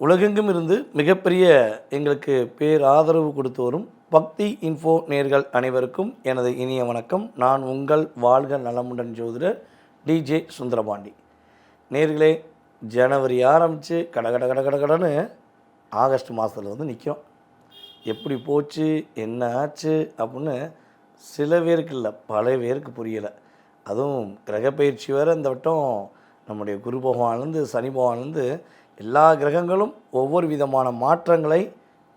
உலகெங்கும் இருந்து மிகப்பெரிய எங்களுக்கு பேராதரவு கொடுத்து வரும் பக்தி இன்ஃபோ நேர்கள் அனைவருக்கும் எனது இனிய வணக்கம். நான் உங்கள் வாழ்க நலமுடன் ஜோதிடர் டிஜே சுந்தரபாண்டி. நேர்களே, ஜனவரி ஆரம்பித்து கடன்னு ஆகஸ்ட் மாதத்தில் வந்து நிற்கும். எப்படி போச்சு, என்ன ஆச்சு அப்படின்னு சில பேருக்கு இல்லை, பல பேருக்கு புரியலை. அதுவும் கிரகப்பயிற்சி வேறு இந்த வட்டம் நம்முடைய குரு பகவான்லேருந்து சனி பகவான்லேருந்து எல்லா கிரகங்களும் ஒவ்வொரு விதமான மாற்றங்களை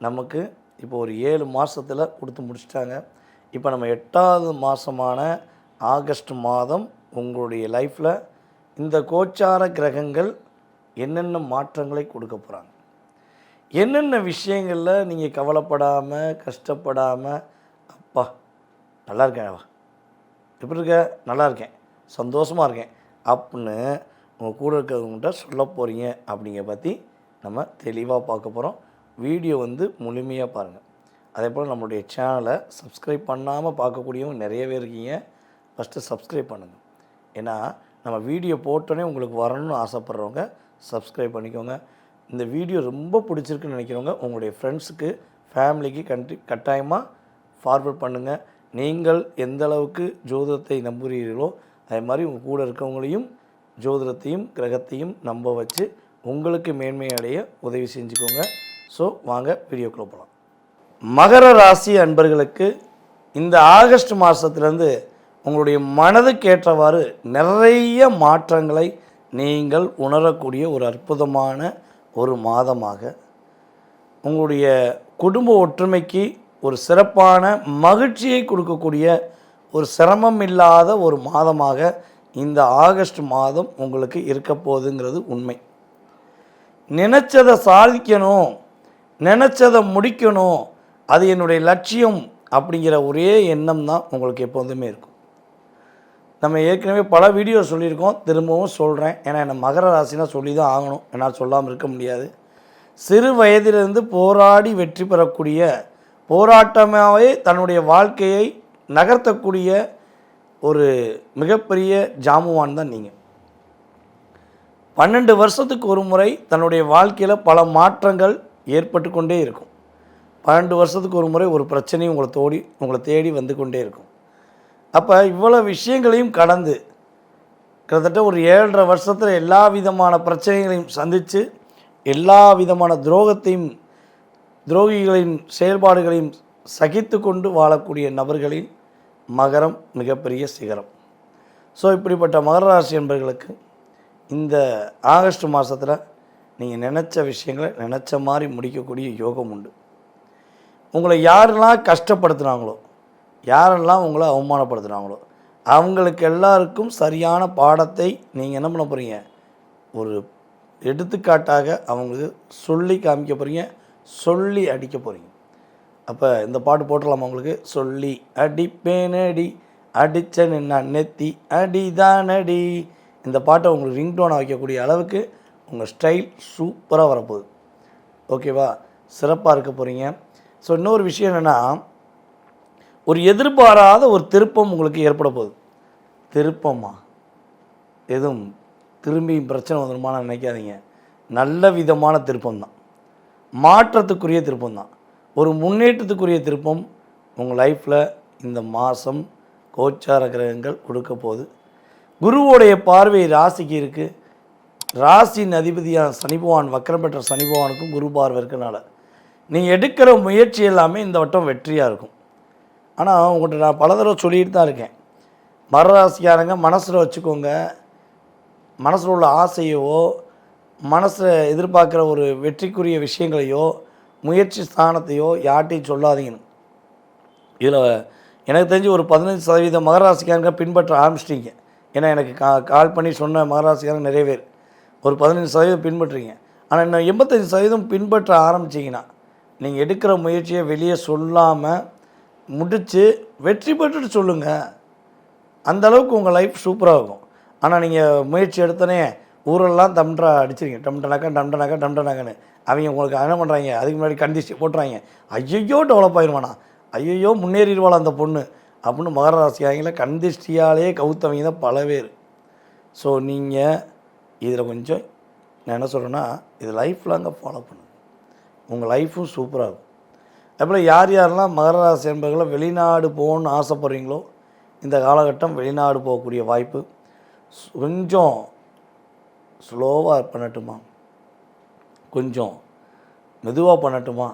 நமக்கு இப்போ ஒரு 7 மாதத்தில் கொடுத்து முடிச்சிட்டாங்க. இப்போ நம்ம 8வது மாதமான ஆகஸ்ட் மாதம் உங்களுடைய லைஃப்பில் இந்த கோச்சார கிரகங்கள் என்னென்ன மாற்றங்களை கொடுக்க போகிறாங்க, என்னென்ன விஷயங்களில் நீங்கள் கவலைப்படாமல் கஷ்டப்படாமல் அப்பா நல்லா இருக்கேன், எப்படி இருக்க, நல்லா இருக்கேன், சந்தோஷமாக இருக்கேன் அப்படின்னு உங்கள் கூட இருக்கிறவங்கள்ட்ட சொல்ல போகிறீங்க அப்படிங்கிற பற்றி நம்ம தெளிவாக பார்க்க போகிறோம். வீடியோ வந்து முழுமையாக பாருங்கள். அதே போல் நம்மளுடைய சேனலை சப்ஸ்கிரைப் பண்ணாமல் பார்க்கக்கூடியவங்க நிறைய பேர் இருக்கீங்க. ஃபஸ்ட்டு சப்ஸ்கிரைப் பண்ணுங்கள். ஏன்னா நம்ம வீடியோ போட்டோன்னே உங்களுக்கு வரணும்னு ஆசைப்பட்றவங்க சப்ஸ்கிரைப் பண்ணிக்கோங்க. இந்த வீடியோ ரொம்ப பிடிச்சிருக்குன்னு நினைக்கிறவங்க உங்களுடைய ஃப்ரெண்ட்ஸுக்கு ஃபேமிலிக்கு கட்டாயமாக ஃபார்வர்ட் பண்ணுங்கள். நீங்கள் எந்த அளவுக்கு ஜோதிடத்தை நம்புகிறீர்களோ அதே மாதிரி உங்கள் கூட இருக்கவங்களையும் ஜோதிடத்தையும் கிரகத்தையும் நம்ப வச்சு உங்களுக்கு மேன்மை அடைய உதவி செஞ்சுக்கோங்க. ஸோ வாங்க வீடியோக்குள்ளே போகலாம். மகர ராசி அன்பர்களுக்கு இந்த ஆகஸ்ட் மாதத்துலேருந்து உங்களுடைய மனதுக்கேற்றவாறு நிறைய மாற்றங்களை நீங்கள் உணரக்கூடிய ஒரு அற்புதமான ஒரு மாதமாக, உங்களுடைய குடும்ப ஒற்றுமைக்கு ஒரு சிறப்பான மகிழ்ச்சியை கொடுக்கக்கூடிய ஒரு சிரமம் இல்லாத ஒரு மாதமாக இந்த ஆகஸ்ட் மாதம் உங்களுக்கு இருக்க போகுதுங்கிறது உண்மை. நினச்சதை சாதிக்கணும், நினச்சதை முடிக்கணும், அது என்னுடைய லட்சியம் அப்படிங்கிற ஒரே எண்ணம் தான் உங்களுக்கு எப்போதுமே இருக்கும். நம்ம ஏற்கனவே பல வீடியோ சொல்லியிருக்கோம், திரும்பவும் சொல்கிறேன். ஏன்னா என்ன மகர ராசினா சொல்லி தான் ஆகணும், என்னால் சொல்லாமல் இருக்க முடியாது. சிறு வயதிலிருந்து போராடி வெற்றி பெறக்கூடிய, போராட்டமாகவே தன்னுடைய வாழ்க்கையை நகர்த்தக்கூடிய ஒரு மிகப்பெரிய ஜாமுவான் தான் நீங்கள். 12 வருஷத்துக்கு ஒரு முறை தன்னுடைய வாழ்க்கையில் பல மாற்றங்கள் ஏற்பட்டு கொண்டே இருக்கும். 12 வருஷத்துக்கு ஒரு முறை ஒரு பிரச்சனையும் உங்களை தேடி வந்து கொண்டே இருக்கும். அப்போ இவ்வளோ விஷயங்களையும் கடந்து கிட்டத்தட்ட ஒரு 7.5 வருஷத்தில் எல்லா விதமான பிரச்சனைகளையும் சந்தித்து எல்லா விதமான துரோகிகளின் செயல்பாடுகளையும் சகித்து கொண்டு வாழக்கூடிய நபர்களின் மகரம் மிகப்பெரிய சிகரம். ஸோ இப்படிப்பட்ட மகர ராசி என்பவர்களுக்கு இந்த ஆகஸ்ட் மாதத்தில் நீங்கள் நினச்ச விஷயங்களை நினச்ச மாதிரி முடிக்கக்கூடிய யோகம் உண்டு. உங்களை யாரெல்லாம் கஷ்டப்படுத்துனாங்களோ, யாரெல்லாம் உங்களை அவமானப்படுத்துனாங்களோ அவங்களுக்கு எல்லாருக்கும் சரியான பாடத்தை நீங்கள் என்ன பண்ண போகிறீங்க, ஒரு எடுத்துக்காட்டாக அவங்களுக்கு சொல்லி காமிக்க போகிறீங்க, சொல்லி அடிக்க போகிறீங்க. அப்போ இந்த பாட்டு போட்டுடலாமா உங்களுக்கு? சொல்லி அடிப்பேனடி அடிச்சேன்னு நான் நெத்தி அடிதானடி. இந்த பாட்டை உங்களுக்கு ரிங்டோனை வைக்கக்கூடிய அளவுக்கு உங்கள் ஸ்டைல் சூப்பராக வரப்போகுது. ஓகேவா? சிறப்பாக இருக்க போகிறீங்க. ஸோ இன்னொரு விஷயம் என்னென்னா, ஒரு எதிர்பாராத ஒரு திருப்பம் உங்களுக்கு ஏற்பட போகுது. திருப்பமா எதுவும் திரும்பி பிரச்சனை வந்துடுமான்னு நினைக்காதீங்க. நல்ல விதமான திருப்பம் தான், மாற்றத்துக்குரிய திருப்பம் தான், ஒரு முன்னேற்றத்துக்குரிய திருப்பம் உங்கள் லைஃப்பில் இந்த மாதம் கோச்சார கிரகங்கள் கொடுக்க போகுது. குருவோடைய பார்வை ராசிக்கு இருக்குது. ராசியின் அதிபதியான சனி பகவான், வக்கரம் பெற்ற சனி பகவானுக்கும் குரு பார்வை இருக்கனால நீங்கள் எடுக்கிற முயற்சி எல்லாமே இந்த வட்டம் வெற்றியாக இருக்கும். ஆனால் உங்கள்கிட்ட நான் பல தடவை சொல்லிட்டு தான் இருக்கேன், மகர ராசிக்காரங்க மனசில் வச்சுக்கோங்க. மனசில் உள்ள ஆசையோ, மனசில் எதிர்பார்க்குற ஒரு வெற்றிக்குரிய விஷயங்களையோ, முயற்சி ஸ்தானத்தையோ யார்ட்டையும் சொல்லாதீங்கன்னு. இதில் எனக்கு தெரிஞ்சு ஒரு 15% மகராசிக்காரங்க பின்பற்ற ஆரம்பிச்சிட்டிங்க. ஏன்னா எனக்கு கால் பண்ணி சொன்ன மகராசிக்காரங்க நிறைய பேர் ஒரு 15% பின்பற்றுறீங்க. ஆனால் இன்னும் 85% பின்பற்ற ஆரம்பிச்சிங்கன்னா நீங்கள் எடுக்கிற முயற்சியை வெளியே சொல்லாமல் முடித்து வெற்றி பெற்றுட்டு சொல்லுங்கள். அந்தளவுக்கு உங்கள் லைஃப் சூப்பராக இருக்கும். ஆனால் நீங்கள் முயற்சி எடுத்தோன்னே ஊரெல்லாம் தம்ட்ரா அடிச்சிருங்க, டம்டனாக்கன்னு அவங்க உங்களுக்கு என்ன பண்ணுறாங்க, அதுக்கு முன்னாடி கண்டிச்சு போட்டுறாங்க. ஐயோ டெவலப் ஆகிடுவானா, ஐயோ முன்னேறிடுவாளா அந்த பொண்ணு அப்படின்னு மகர ராசிக்காரங்கள கந்திஷ்டியாலே கவுத்தவங்க தான் பல பேர். ஸோ நீங்கள் இதில் கொஞ்சம் நான் என்ன சொல்கிறேன்னா, இது லைஃப் லாங்காக ஃபாலோ பண்ணுங்கள். உங்கள் லைஃப்பும் சூப்பராக இருக்கும். அதுபோல் யார் யாரெல்லாம் மகர ராசி என்பவர்களை வெளிநாடு போகணுன்னு ஆசைப்பட்றீங்களோ, இந்த காலகட்டம் வெளிநாடு போகக்கூடிய வாய்ப்பு. கொஞ்சம் ஸ்லோவாக பண்ணட்டுமா, கொஞ்சம் மெதுவாக பண்ணட்டுமா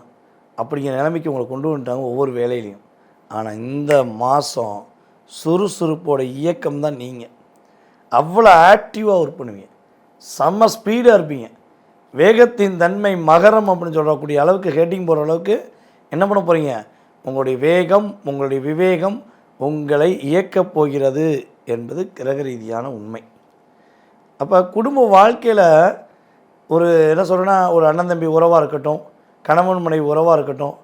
அப்படிங்கிற நிலைமைக்கு உங்களை கொண்டு வந்துட்டாங்க ஒவ்வொரு வேலையிலையும். ஆனால் இந்த மாதம் சுறுசுறுப்போட இயக்கம் தான் நீங்கள். அவ்வளோ ஆக்டிவாக ஒர்க் பண்ணுவீங்க, செம்ம ஸ்பீடாக இருப்பீங்க. வேகத்தின் தன்மை மகரம் அப்படின்னு சொல்லக்கூடிய அளவுக்கு ஹெட்டிங் போகிற அளவுக்கு என்ன பண்ண போகிறீங்க, உங்களுடைய வேகம் உங்களுடைய விவேகம் உங்களை இயக்கப் போகிறது என்பது கிரக ரீதியான உண்மை. அப்போ குடும்ப வாழ்க்கையில் ஒரு என்ன சொல்கிறேன்னா, ஒரு அண்ணன் தம்பி உறவாக இருக்கட்டும், கணவன் மனைவி உறவாக இருக்கட்டும்,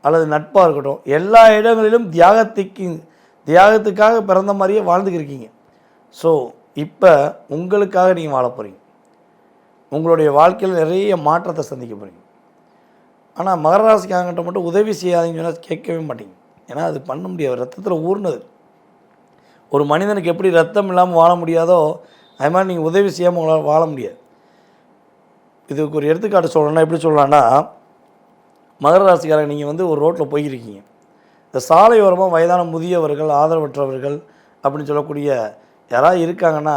அல்லது நட்பாக இருக்கட்டும், எல்லா இடங்களிலும் தியாகத்துக்காக பிறந்த மாதிரியே வாழ்ந்துக்கிருக்கீங்க. ஸோ இப்போ உங்களுக்காக நீங்கள் வாழ போகிறீங்க. உங்களுடைய வாழ்க்கையில் நிறைய மாற்றத்தை சந்திக்க போகிறீங்க. ஆனால் மகர ராசிக்காரங்கிட்ட மட்டும் உதவி செய்யாதீங்கன்னு சொன்னால் கேட்கவே மாட்டீங்க. ஏன்னா அது பண்ண முடியாது, ரத்தத்தில் ஊர்னது. ஒரு மனிதனுக்கு எப்படி ரத்தம் இல்லாமல் வாழ முடியாதோ அது மாதிரி நீங்கள் உதவி செய்யாமல் உங்களால் வாழ முடியாது. இதுக்கு ஒரு எடுத்துக்காட்டு சொல்லணும்னா எப்படி சொல்லலாம்னா, மகர ராசிக்காரங்க நீங்கள் வந்து ஒரு ரோட்டில் போயிருக்கீங்க. இந்த சாலையோரமாக வயதான முதியவர்கள், ஆதரவற்றவர்கள் அப்படின்னு சொல்லக்கூடிய யாராவது இருக்காங்கன்னா,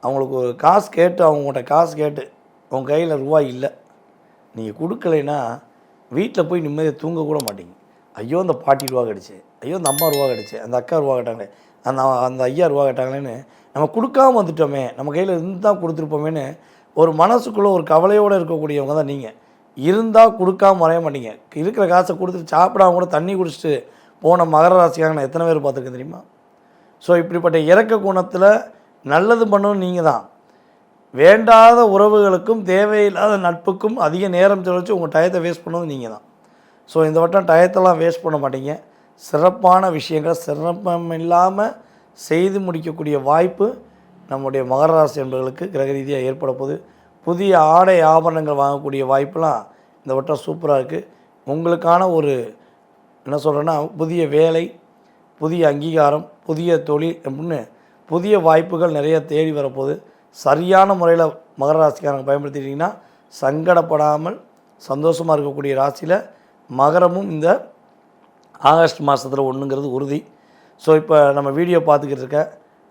அவங்களுக்கு ஒரு காசு கேட்டு அவங்கள்ட்ட காசு கேட்டு உங்கள் கையில் ரூபாய் இல்லை, நீங்கள் கொடுக்கலைன்னா வீட்டில் போய் நிம்மதியை தூங்கக்கூட மாட்டீங்க. ஐயோ அந்த பாட்டி ரூபா கிடச்சி, ஐயோ அந்த அம்மா ரூபா கிடச்சி, அந்த அக்கா ரூபா கேட்டாங்களே, அந்த ஐயா ரூபா கேட்டாங்களேன்னு நம்ம கொடுக்காம வந்துட்டோமே, நம்ம கையில் இருந்து தான் கொடுத்துருப்போமேன்னு ஒரு மனசுக்குள்ளே ஒரு கவலையோடு இருக்கக்கூடியவங்க தான் நீங்கள். இருந்தால் கொடுக்காம வரைய மாட்டீங்க. இருக்கிற காசை கொடுத்துட்டு சாப்பிடாம கூட தண்ணி குடிச்சிட்டு போன மகர ராசிக்காக நான் எத்தனை பேர் பார்த்துருக்கேன் தெரியுமா? ஸோ இப்படிப்பட்ட இறக்க குணத்தில் நல்லது பண்ணணும் நீங்கள் தான். வேண்டாத உறவுகளுக்கும் தேவையில்லாத நட்புக்கும் அதிக நேரம் செலவழித்து உங்கள் டயத்தை வேஸ்ட் பண்ணது நீங்கள் தான். ஸோ இந்த வட்டம் டயத்தெல்லாம் வேஸ்ட் பண்ண மாட்டீங்க. சிறப்பான விஷயங்களை சிரமம் இல்லாமல் செய்து முடிக்கக்கூடிய வாய்ப்பு நம்முடைய மகர ராசி என்பவர்களுக்கு கிரக ரீதியாக ஏற்பட போகுது. புதிய ஆடை ஆபரணங்கள் வாங்கக்கூடிய வாய்ப்பெலாம் இந்த வட்டம் சூப்பராக இருக்குது. உங்களுக்கான ஒரு என்ன சொல்கிறேன்னா, புதிய வேலை, புதிய அங்கீகாரம், புதிய தொழில் அப்படின்னு புதிய வாய்ப்புகள் நிறைய தேடி வரப்போகுது. சரியான முறையில் மகர ராசிக்காரங்க பயன்படுத்திட்டிங்கன்னா சங்கடப்படாமல் சந்தோஷமாக இருக்கக்கூடிய ராசியில் மகரமும் இந்த ஆகஸ்ட் மாதத்தில் ஒன்றுங்கிறது உறுதி. ஸோ இப்போ நம்ம வீடியோ பார்த்துக்கிட்டு இருக்க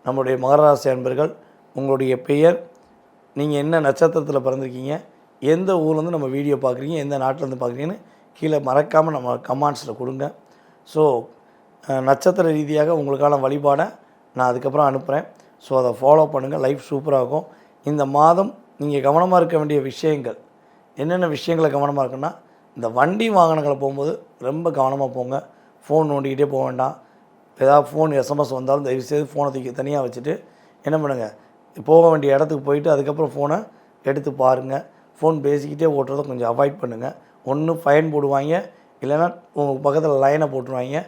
நம்மளுடைய மகர ராசி அன்பர்கள், உங்களுடைய பெயர், நீங்கள் என்ன நட்சத்திரத்தில் பிறந்திருக்கீங்க, எந்த ஊர்லேருந்து நம்ம வீடியோ பார்க்குறீங்க, எந்த நாட்டிலேருந்து பார்க்குறீங்கன்னு கீழே மறக்காமல் நம்ம கமெண்ட்ஸில் கொடுங்க. ஸோ நட்சத்திர ரீதியாக உங்களுக்கான வழிபாடை நான் அதுக்கப்புறம் அனுப்புகிறேன். ஸோ அதை ஃபாலோ பண்ணுங்கள். லைஃப் சூப்பராகும். இந்த மாதம் நீங்கள் கவனமாக இருக்க வேண்டிய விஷயங்கள் என்னென்ன விஷயங்களை கவனமாக இருக்குன்னா, இந்த வண்டி வாகனங்களை போகும்போது ரொம்ப கவனமாக போங்க. ஃபோன் நோண்டிக்கிட்டே போக வேண்டாம். ஏதாவது ஃபோன் எஸ்எம்எஸ் வந்தாலும் தயவுசெய்து ஃபோனை தூக்கி தனியாக வச்சுட்டு என்ன பண்ணுங்கள், போக வேண்டிய இடத்துக்கு போயிட்டு அதுக்கப்புறம் ஃபோனை எடுத்து பாருங்கள். ஃபோன் பேசிக்கிட்டே ஓட்டுறதை கொஞ்சம் அவாய்ட் பண்ணுங்கள். ஒன்று ஃபைன் போடுவாங்க, இல்லைன்னா உங்கள் பக்கத்தில் லைனை போட்டுருவாங்க.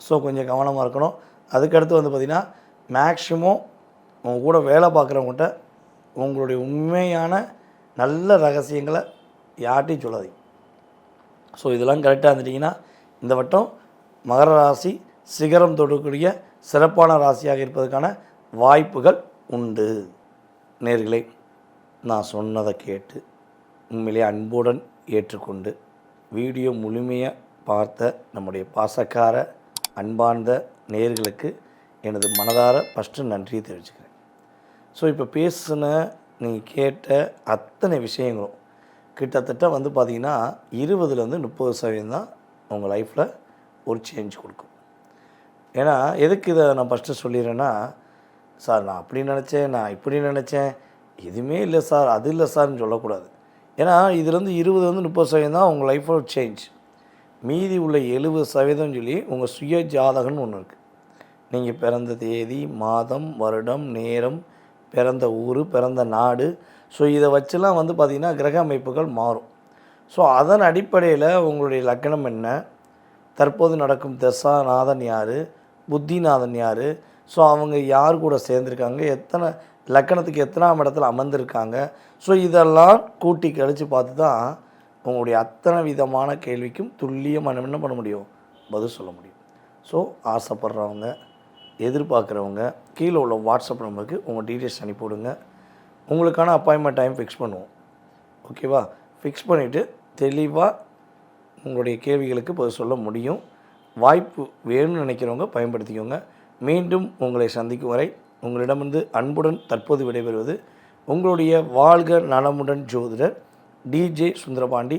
ஸோ கொஞ்சம் கவனமாக இருக்கணும். அதுக்கடுத்து வந்து பார்த்திங்கன்னா, மேக்ஸிமம் உங்கள் கூட வேலை பார்க்குறவங்ககிட்ட உங்களுடைய உண்மையான நல்ல ரகசியங்களை யார்ட்டையும் சொல்லாதீங்க. ஸோ இதெல்லாம் கரெக்டாக இருந்துட்டிங்கன்னா இந்த வட்டம் மகர ராசி சிகரம் தொடக்கூடிய சிறப்பான ராசியாக இருப்பதற்கான வாய்ப்புகள் உண்டு. நேயர்களே, நான் சொன்னதை கேட்டு உண்மையிலே அன்புடன் ஏற்றுக்கொண்டு வீடியோ முழுமையாக பார்த்த நம்முடைய பாசக்கார அன்பார்ந்த நேயர்களுக்கு எனது மனதார ஃபஸ்ட்டு நன்றியை தெரிவிச்சுக்கிறேன். ஸோ இப்போ பேசுன நீங்கள் கேட்ட அத்தனை விஷயங்களும் கிட்டத்தட்ட வந்து பார்த்திங்கன்னா 20-30% தான் உங்கள் லைஃப்பில் ஒரு சேஞ்ச் கொடுக்கும். ஏன்னா எதுக்கு இதை நான் ஃபஸ்ட்டு சொல்லிடுறேன்னா, சார் நான் அப்படி நினச்சேன், நான் இப்படி நினச்சேன், எதுவுமே இல்லை சார், அது இல்லை சார்னு சொல்லக்கூடாது. ஏன்னா இதுலேருந்து 20-30% தான் உங்கள் லைஃப்பில் சேஞ்ச். மீதி உள்ள 70% சொல்லி உங்கள் சுய ஜாதகம்னு ஒன்று இருக்குது. நீங்கள் பிறந்த தேதி, மாதம், வருடம், நேரம், பிறந்த ஊர், பிறந்த நாடு, ஸோ இதை வச்சுலாம் வந்து பார்த்திங்கன்னா கிரக அமைப்புகள் மாறும். ஸோ அதன் அடிப்படையில் உங்களுடைய லக்னம் என்ன, தற்போது நடக்கும் தசாநாதன் யார், புத்திநாதன் யார், ஸோ அவங்க யார் கூட சேர்ந்துருக்காங்க, எத்தனை லக்கணத்துக்கு எத்தனாம் இடத்துல அமர்ந்திருக்காங்க, ஸோ இதெல்லாம் கூட்டி கழித்து பார்த்து தான் உங்களுடைய அத்தனை விதமான கேள்விக்கும் துல்லியமாக என்ன பண்ண முடியும், பதில் சொல்ல முடியும். ஸோ ஆசைப்படுறவங்க, எதிர்பார்க்குறவங்க கீழே உள்ள வாட்ஸ்அப் நம்பருக்கு உங்கள் டீட்டெயில்ஸ் அனுப்பிவிடுங்க. உங்களுக்கான அப்பாயின்மெண்ட் டைம் ஃபிக்ஸ் பண்ணுவோம். ஓகேவா? ஃபிக்ஸ் பண்ணிவிட்டு தெளிவாக உங்களுடைய கேள்விகளுக்கு பதில் சொல்ல முடியும். வாய்ப்பு வேணும்னு நினைக்கிறவங்க பயன்படுத்திக்கோங்க. மீண்டும் உங்களை சந்திக்கும் வரை உங்களிடமிருந்து அன்புடன் தற்போது விடைபெறுவது உங்களுடைய வாழ்க நலமுடன் ஜோதிடர் டிஜே சுந்தரபாண்டி.